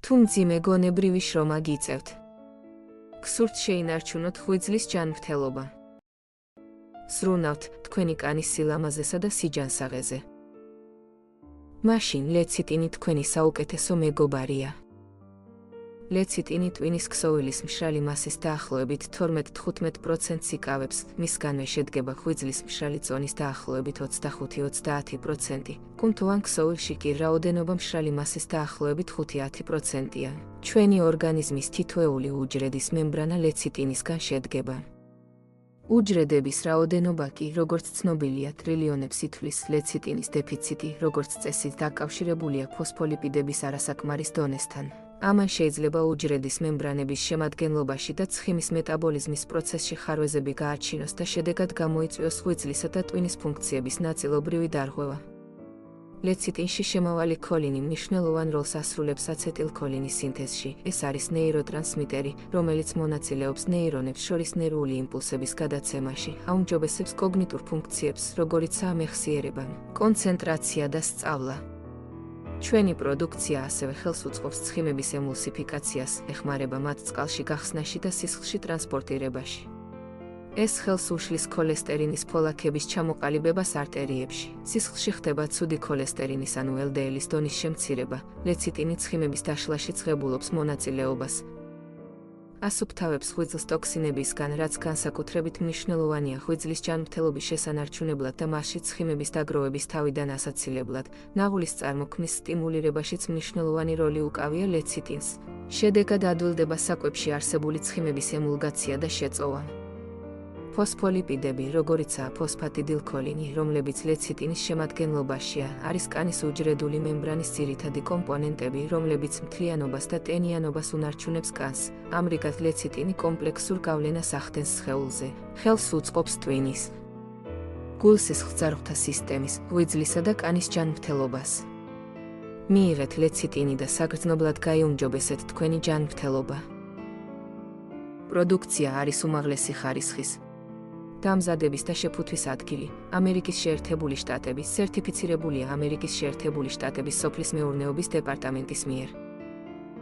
თუ მძიმე გონებრივი შრომა გიწევთ. გსურთ შეინარჩუნოთ ღვიძლის ჯანმრთელობა. სრუნავთ თქვენი კანის სილამაზესა და სიჯანსაღეზე. მაშინ ლეციტინი თქვენი საუკეთესო მეგობარია. ლეციტინი ტვინის ქსოვილის მშრალი მასის დაახლოებით 12-15%-ს იკავებს, მისგანვე შედგება ღვიძლის მშრალი წონის დაახლოებით 25-30%, კუნთოვან ქსოვილში კი რაოდენობა მშრალი მასის დაახლოებით 5-10%-ია. ჩვენი ორგანიზმის თითოეული უჯრედის მემბრანა ლეციტინისგან შედგება. უჯრედების რაოდენობა კი, როგორც ცნობილია, ტრილიონებს ითვლის. ლეციტინის დეფიციტი, როგორც წესი, დაკავშირებულია ფოსფოლიპიდების არასაკმარის დონესთან. ამან შეიძლება უჯრედის მემბრანების შემადგენლობაში და ცხიმის მეტაბოლიზმის პროცესში ხარვეზები გააჩინოს და შედეგად გამოიწვიოს ღვიძლისა და ტვინის ფუნქციების ნაწილობრივი დარღვევა. ლეციტინში შემავალი ქოლინი მნიშვნელოვან როლს ასრულებს აცეტილქოლინის სინთეზში. ეს არის ნეიროტრანსმიტერი, რომელიც მონაწილეობს ნეირონებს შორის ნერვული იმპულსების გადაცემაში, აუმჯობესებს კოგნიტურ ფუნქციებს, როგორიცაა მეხსიერება, კონცენტრაცია და სწავლა. ჩვენი პროდუქცია ასევე ხელს უწყობს ცხიმების ემულსიფიკაციას, ეხმარება მათ წყალში გახსნაში და სისხლში ტრანსპორტირებაში. ეს ხელს უშლის ქოლესტერინის ფოლაქების ჩამოყალიბებას არტერიებში. სისხლში ხდება ცუდი ქოლესტერინის ანუ LDL-ის დონის შემცირება. ლეციტინი ცხიმების დაშლაში წღებულობს მონაწილეობას. ასუფთავებს ღვიძლს ტოქსინებისგან, რაც განსაკუთრებით მნიშვნელოვანია ღვიძლის ჯანმრთელობის შესანარჩუნებლად და მასში ცხიმების დაგროვების თავიდან ასაცილებლად. ნაღულის წარმოქმნის სტიმულირებაშიც მნიშვნელოვანი როლი უკავია ლეციტინს. შედეგად ადვილდება საკვებში არსებული ცხიმების ემულგაცია და შეწოვა. ფოსფოლიპიდები, როგორიცაა ფოსფატიდილქოლინი, რომლებიც ლეციტინის შემადგენლობაშია, არის კანის უჯრედული მემბრანის ძირითადი კომპონენტები, რომლებიც მთლიანობას და ტენიანობას უნარჩუნებს კანს. ამრიგად ლეციტინი კომპლექსურ გავლენას ახდენს სხეულზე. ხელს უწყობს ტვინის, გულ-სისხლძარღვთა სისტემის, ღვიძლისა და კანის ჯანმრთელობას. მიიღეთ ლეციტინი და საგრძნობლად გაიუმჯობესეთ თქვენი ჯანმრთელობა. პროდუქცია არის უმაღლესი ხარისხის. დამზადების და შეფუთვის ადგილი, ამერიკის შეერთებული შტატების, სერტიფიცირებულია ამერიკის შეერთებული შტატების სოფლის მეურნეობის დეპარტამენტის მიერ.